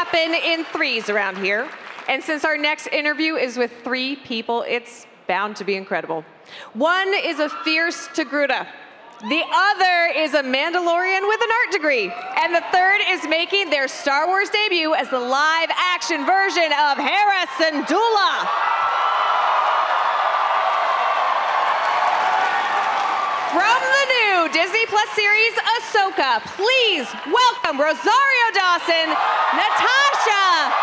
happen in threes around here. And since our next interview is with 3 people, it's bound to be incredible. One is a fierce Togruta. The other is a Mandalorian with an art degree. And the third is making their Star Wars debut as the live-action version of Hera Syndulla. From the new Disney Plus series Ahsoka, please welcome Rosario Dawson, Natasha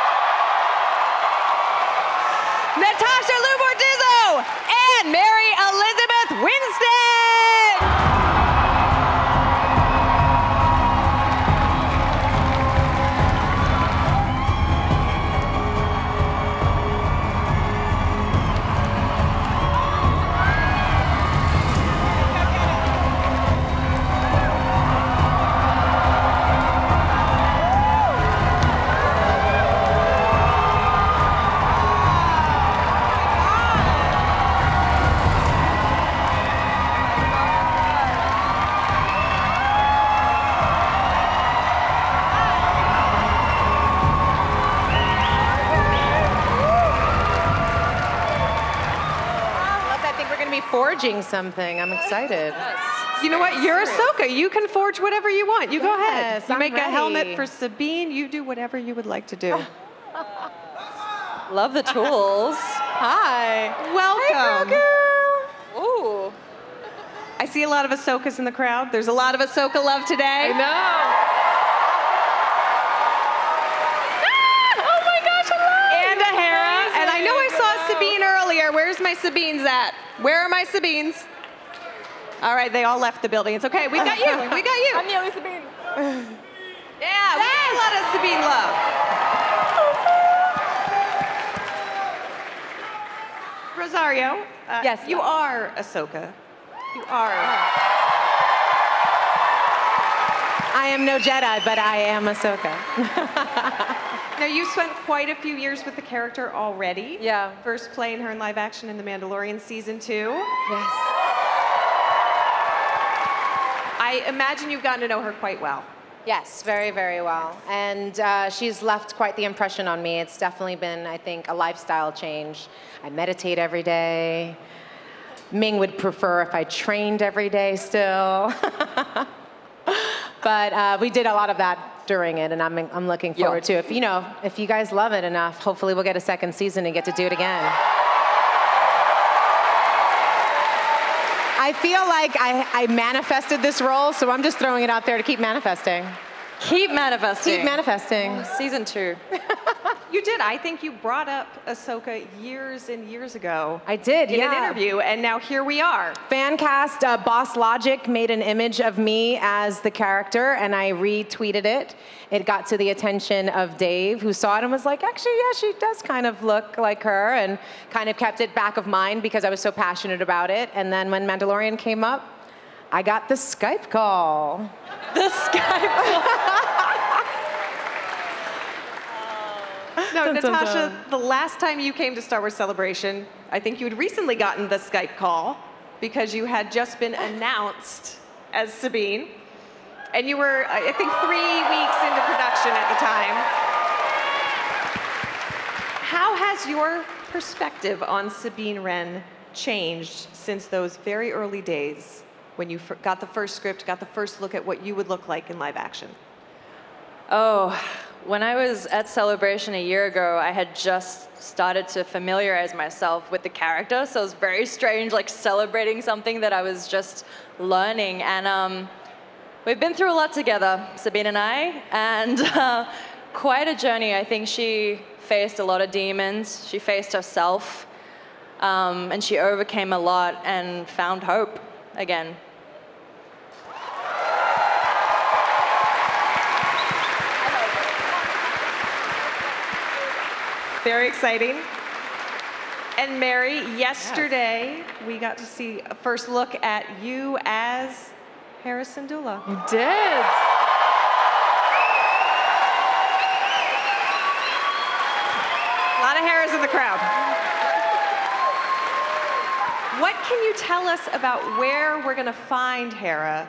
Liu Bordizzo, and Mary Elizabeth Winstead. Forging something. I'm excited. Yes. You know what? You're Ahsoka. You can forge whatever you want. You go ahead. You make ready. a helmet for Sabine. You do whatever you would like to do. Love the tools. Hi. Welcome. Hey, Ooh. I see a lot of Ahsokas in the crowd. There's a lot of Ahsoka love today. I know. Oh my gosh, hello. And a Hera. And I know I saw Sabine earlier. Where's my Sabines at? Where are my Sabines? All right, they all left the building. It's okay. We got you. We got you. I'm the only Sabine. Yeah, we got a lot of Sabine love. Rosario, yes, you are Ahsoka. You are. I am no Jedi, but I am Ahsoka. Now, you spent quite a few years with the character already. Yeah. First playing her in live action in The Mandalorian Season 2. Yes. I imagine you've gotten to know her quite well. Yes, very, very well. And she's left quite the impression on me. It's definitely been, I think, a lifestyle change. I meditate every day. Ming would prefer if I trained every day still. But we did a lot of that during it, and I'm looking forward to it. If you guys love it enough, hopefully we'll get a second season and get to do it again. I feel like I manifested this role, so I'm just throwing it out there to keep manifesting. Keep manifesting. Keep manifesting. Oh, season 2. You did. I think you brought up Ahsoka years and years ago. I did, in an interview, and now here we are. Fancast Boss Logic made an image of me as the character, and I retweeted it. It got to the attention of Dave, who saw it and was like, actually, yeah, she does kind of look like her, and kind of kept it back of mind because I was so passionate about it. And then when Mandalorian came up, I got the Skype call. The Skype call. No, Natasha, the last time you came to Star Wars Celebration, I think you had recently gotten the Skype call because you had just been announced as Sabine. And you were, I think, 3 weeks into production at the time. How has your perspective on Sabine Wren changed since those very early days when you got the first script, got the first look at what you would look like in live action? Oh, when I was at Celebration a year ago, I had just started to familiarize myself with the character, so it was very strange, like celebrating something that I was just learning. And we've been through a lot together, Sabine and I, and quite a journey. I think she faced a lot of demons. She faced herself, and she overcame a lot and found hope again. Very exciting. And Mary, yesterday we got to see a first look at you as Hera Syndulla. You did. A lot of Heras in the crowd. What can you tell us about where we're going to find Hera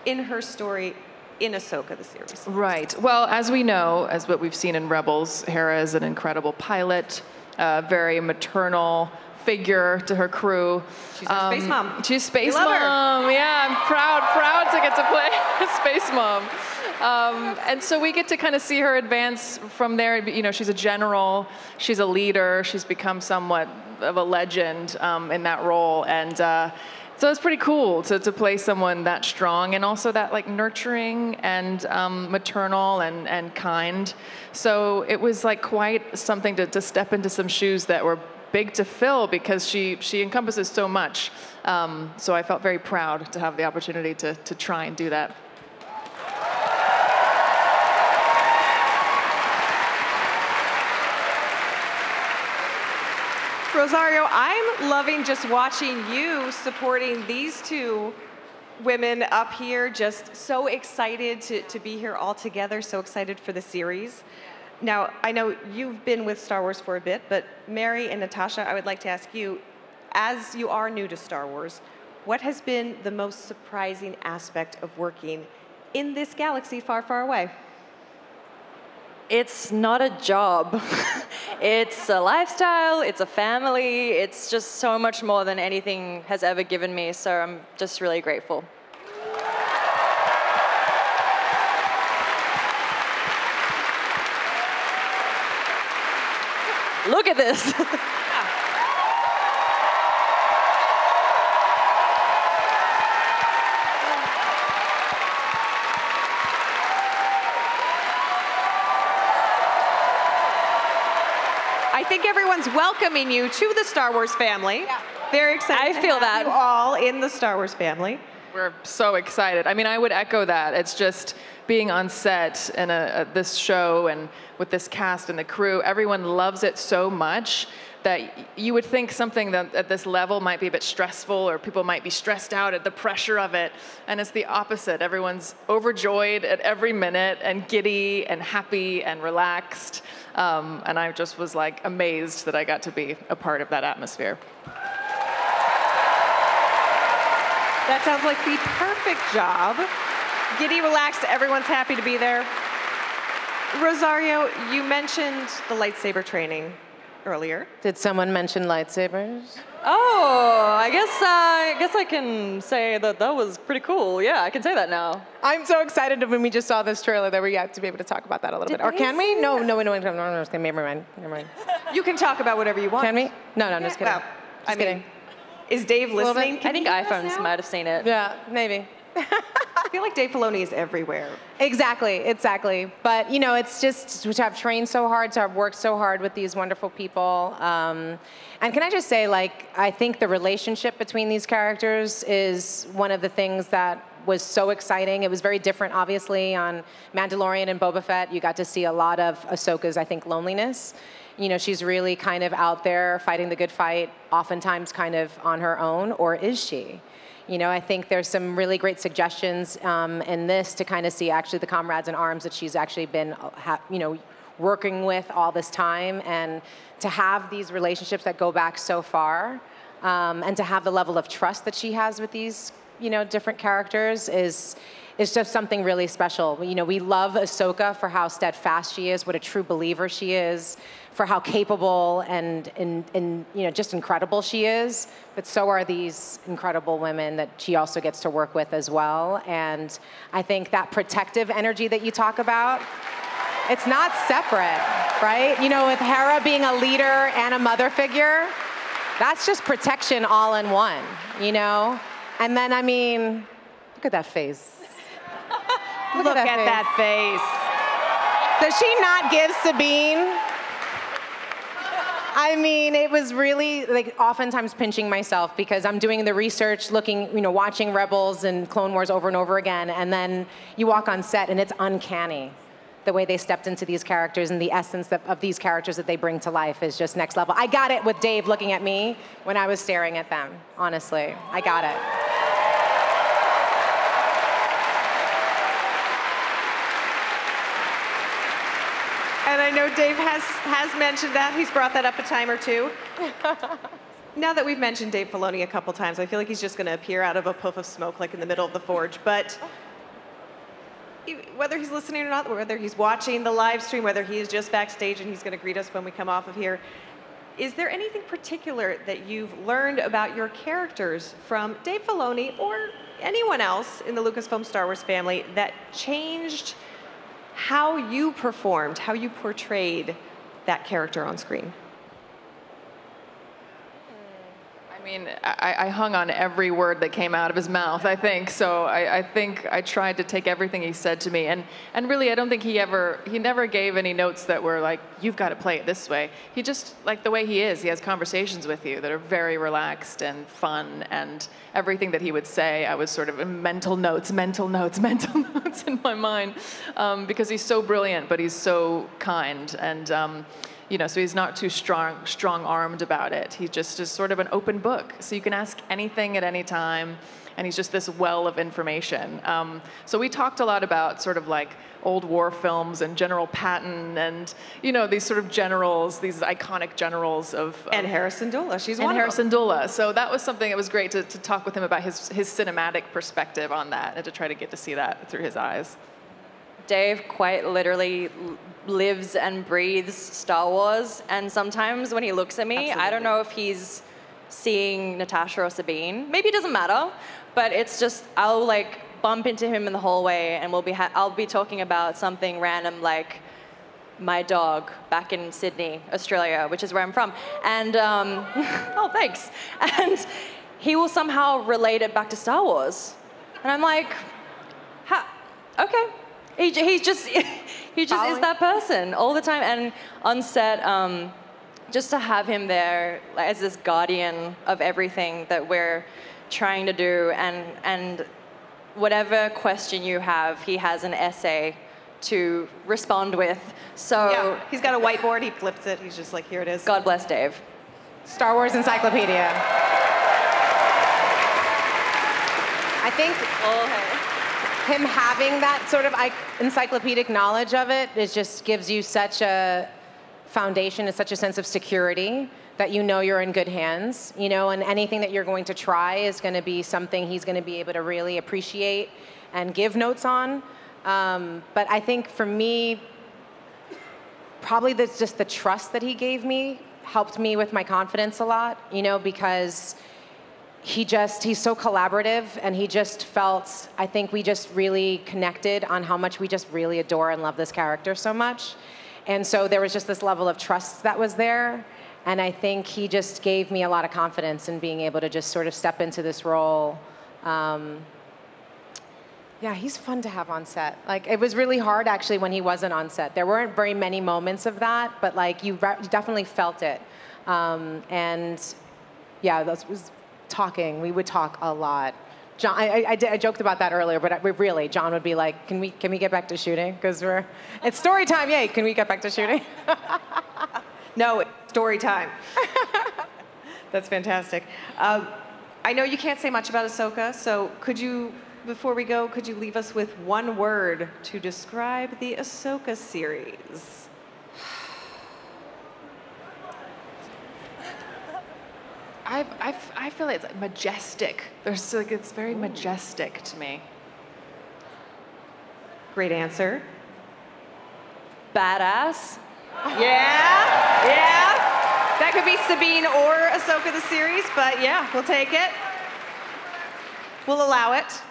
in her story in Ahsoka, the series? Right. Well, as we know, as what we've seen in Rebels, Hera is an incredible pilot, very maternal figure to her crew. She's our space mom. She's space We love her. mom. Yeah, I'm proud to get to play a space mom. And so we get to kind of see her advance from there. You know, she's a general, she's a leader, she's become somewhat of a legend in that role. And so it's pretty cool to play someone that strong and also that like nurturing and maternal and kind. So it was like quite something to step into some shoes that were big to fill because she encompasses so much. So I felt very proud to have the opportunity to try and do that. Rosario, I'm loving just watching you supporting these two women up here, just so excited to be here all together, so excited for the series. Now, I know you've been with Star Wars for a bit, but Mary and Natasha, I would like to ask you, as you are new to Star Wars, what has been the most surprising aspect of working in this galaxy far, far away? It's not a job. It's a lifestyle, it's a family, it's just so much more than anything has ever given me, so I'm just really grateful. Look at this. I think everyone's welcoming you to the Star Wars family. Yeah. Very excited I feel to have that. you all in the Star Wars family. We're so excited. I mean, I would echo that. It's just being on set in this show and with this cast and the crew, everyone loves it so much that you would think something that at this level might be a bit stressful or people might be stressed out at the pressure of it. And it's the opposite. Everyone's overjoyed at every minute and giddy and happy and relaxed. And I just was like amazed that I got to be a part of that atmosphere. That sounds like the perfect job. Giddy, relaxed, everyone's happy to be there. Rosario, you mentioned the lightsaber training earlier. Did someone mention lightsabers? Oh, I guess I can say that was pretty cool. Yeah, I can say that now. I'm so excited when we just saw this trailer that we got to be able to talk about that a little bit. Or can we? No, never mind. You can talk about whatever you want. Can we? No, I'm just kidding. Well, Just kidding. Is Dave listening? I think iPhones might have seen it. Yeah, maybe. I feel like Dave Filoni is everywhere. Exactly. But, you know, it's just to have trained so hard, to have worked so hard with these wonderful people. And can I just say, like, I think the relationship between these characters is one of the things that was so exciting. It was very different, obviously, on Mandalorian and Boba Fett. You got to see a lot of Ahsoka's, I think, loneliness. You know, she's really kind of out there fighting the good fight, oftentimes kind of on her own, or is she? You know, I think there's some really great suggestions in this to kind of see actually the comrades in arms that she's actually been, working with all this time, and to have these relationships that go back so far, and to have the level of trust that she has with these, different characters is just something really special. You know, we love Ahsoka for how steadfast she is, what a true believer she is, for how capable and just incredible she is. But so are these incredible women that she also gets to work with as well. And I think that protective energy that you talk about, it's not separate, right? You know, with Hera being a leader and a mother figure, that's just protection all in one, And then, I mean, look at that face. Look at that face. Does she not give Sabine? I mean, it was really, like, oftentimes pinching myself because I'm doing the research, looking, watching Rebels and Clone Wars over and over again, and then you walk on set and it's uncanny. The way they stepped into these characters and the essence of these characters that they bring to life is just next level. I got it with Dave looking at me when I was staring at them, honestly. I got it. And I know Dave has mentioned that. He's brought that up a time or two. Now that we've mentioned Dave Filoni a couple times, I feel like he's just going to appear out of a puff of smoke like in the middle of the forge. But whether he's listening or not, whether he's watching the live stream, whether he is just backstage and he's going to greet us when we come off of here, is there anything particular that you've learned about your characters from Dave Filoni or anyone else in the Lucasfilm Star Wars family that changed how you performed, how you portrayed that character on screen? I mean, I hung on every word that came out of his mouth, I think. So I think I tried to take everything he said to me. And really, I don't think he never gave any notes that were like, you've got to play it this way. He just, like the way he is, he has conversations with you that are very relaxed and fun. And everything that he would say, I was sort of in mental notes in my mind. Because he's so brilliant, but he's so kind. And you know, so he's not too strong-armed about it. He just is sort of an open book. So you can ask anything at any time, and he's just this well of information. So we talked a lot about sort of like old war films and General Patton and, you know, these sort of generals, these iconic generals of and Hera Syndulla, she's one and of Hera them. Syndulla. So that was something that was great to talk with him about his cinematic perspective on that and to try to get to see that through his eyes. Dave quite literally lives and breathes Star Wars, and sometimes when he looks at me, Absolutely. I don't know if he's seeing Natasha or Sabine. Maybe it doesn't matter, but it's just I'll like bump into him in the hallway, and I'll be talking about something random like my dog back in Sydney, Australia, which is where I'm from, and oh thanks, and he will somehow relate it back to Star Wars, and I'm like, okay. He just is that person all the time. And on set, just to have him there as this guardian of everything that we're trying to do, and whatever question you have, he has an essay to respond with. So Yeah, he's got a whiteboard, he flips it, he's just like, here it is. God bless Dave. Star Wars Encyclopedia. I think him having that sort of encyclopedic knowledge of it just gives you such a foundation and such a sense of security that you know you're in good hands, you know, and anything that you're going to try is going to be something he's going to be able to really appreciate and give notes on. But I think for me, probably just the trust that he gave me helped me with my confidence a lot, you know, because he's so collaborative, and he just felt, I think we just really connected on how much we just really adore and love this character so much. And so there was just this level of trust that was there. And I think he just gave me a lot of confidence in being able to just sort of step into this role. Yeah, he's fun to have on set. Like, it was really hard actually when he wasn't on set. There weren't very many moments of that, but like you definitely felt it. And yeah, that was talking. We would talk a lot. John, I joked about that earlier, but really, John would be like, "Can we get back to shooting? Because it's story time. Yay! Can we get back to shooting?" No, it's story time. That's fantastic. I know you can't say much about Ahsoka, so could you, before we go, could you leave us with one word to describe the Ahsoka series? I feel it's majestic. It's very majestic to me. Great answer. Badass. Yeah. That could be Sabine or Ahsoka the series, but yeah, we'll take it. We'll allow it.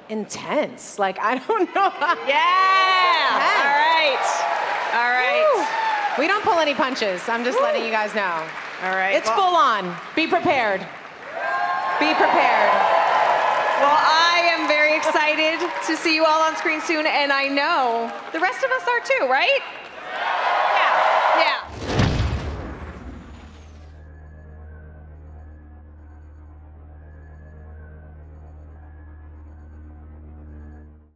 Intense. Like, I don't know. Yeah. All right. Woo. We don't pull any punches. I'm just letting you guys know. All right. It's full on. Be prepared. Be prepared. Well, I am very excited to see you all on screen soon, and I know the rest of us are too, right?